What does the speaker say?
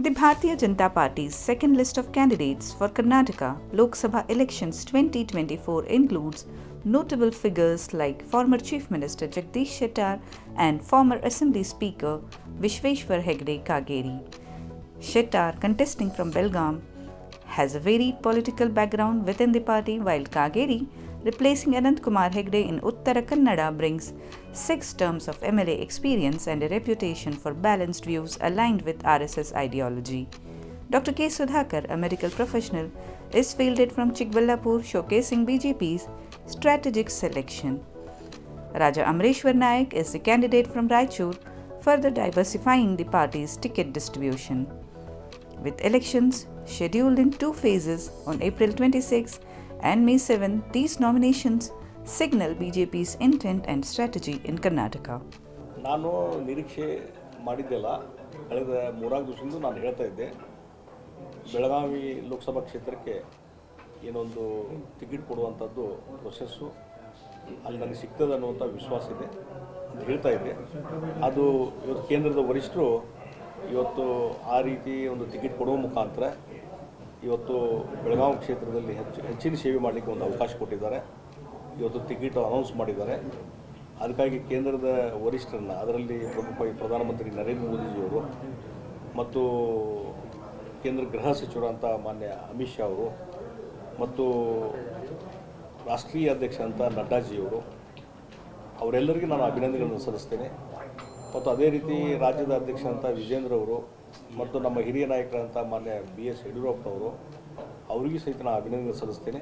The Bharatiya Janata Party's second list of candidates for Karnataka Lok Sabha elections 2024 includes notable figures like former Chief Minister Jagdish Shettar and former Assembly Speaker Vishweshwar Hegde Kageri. Shettar, contesting from Belgaum, has a varied political background within the party, while Kageri, replacing Anant Kumar Hegde in Uttara Kannada, brings 6 terms of MLA experience and a reputation for balanced views aligned with RSS ideology. Dr. K. Sudhakar, a medical professional, is fielded from Chikballapur, showcasing BJP's strategic selection. Raja Amreshwar Naik is the candidate from Raichur, further diversifying the party's ticket distribution. With elections scheduled in 2 phases on April 26 and May 7, these nominations signal BJP's intent and strategy in Karnataka. ನಾನು ನಿರೀಕ್ಷೆ ಮಾಡಿದ್ದೆಲ್ಲ ಕಳೆದ 3 ದಿವಸದಿಂದ ನಾನು ಹೇಳ್ತಾ ಇದ್ದೆ ಬೆಳಗಾವಿ ಲೋಕಸಭಾ ಕ್ಷೇತ್ರಕ್ಕೆ ಏನೊಂದು ಟಿಕೆಟ್ ಕೊಡುವಂಥದ್ದು ಪ್ರೊಸೆಸ್ಸು ಅಲ್ಲಿ ನನಗೆ ಸಿಗ್ತದೆ ಅನ್ನುವಂಥ ವಿಶ್ವಾಸ ಇದೆ ಅಂತ ಹೇಳ್ತಾ ಇದ್ದೆ. ಅದು ಇವತ್ತು ಕೇಂದ್ರದ ವರಿಷ್ಠರು ಇವತ್ತು ಆ ರೀತಿ ಒಂದು ಟಿಕೆಟ್ ಕೊಡುವ ಮುಖಾಂತರ ಇವತ್ತು ಬೆಳಗಾವಿ ಕ್ಷೇತ್ರದಲ್ಲಿ ಹೆಚ್ಚಿನ ಸೇವೆ ಮಾಡಲಿಕ್ಕೆ ಒಂದು ಅವಕಾಶ ಕೊಟ್ಟಿದ್ದಾರೆ. ಇವತ್ತು ಟಿಕೆಟ್ ಅನೌನ್ಸ್ ಮಾಡಿದ್ದಾರೆ. ಅದಕ್ಕಾಗಿ ಕೇಂದ್ರದ ವರಿಷ್ಠರನ್ನು, ಅದರಲ್ಲಿ ಪ್ರಮುಖವಾಗಿ ಪ್ರಧಾನಮಂತ್ರಿ ನರೇಂದ್ರ ಮೋದಿಜಿಯವರು ಮತ್ತು ಕೇಂದ್ರ ಗೃಹ ಸಚಿವರಂಥ ಮಾನ್ಯ ಅಮಿತ್ ಶಾ ಅವರು ಮತ್ತು ರಾಷ್ಟ್ರೀಯ ಅಧ್ಯಕ್ಷ ಅಂತ ನಡ್ಡಾಜಿಯವರು, ಅವರೆಲ್ಲರಿಗೂ ನಾನು ಅಭಿನಂದನೆಗಳನ್ನು ಸಲ್ಲಿಸ್ತೇನೆ. ಮತ್ತು ಅದೇ ರೀತಿ ರಾಜ್ಯದ ಅಧ್ಯಕ್ಷ ಅಂತ ವಿಜೇಂದ್ರ ಅವರು ಮತ್ತು ನಮ್ಮ ಹಿರಿಯ ನಾಯಕರಂಥ ಮಾನ್ಯ BS ಯಡಿಯೂರಪ್ಪನವರು, ಅವರಿಗೂ ಸಹಿತ ನಾನು ಅಭಿನಂದನೆ ಸಲ್ಲಿಸ್ತೇನೆ.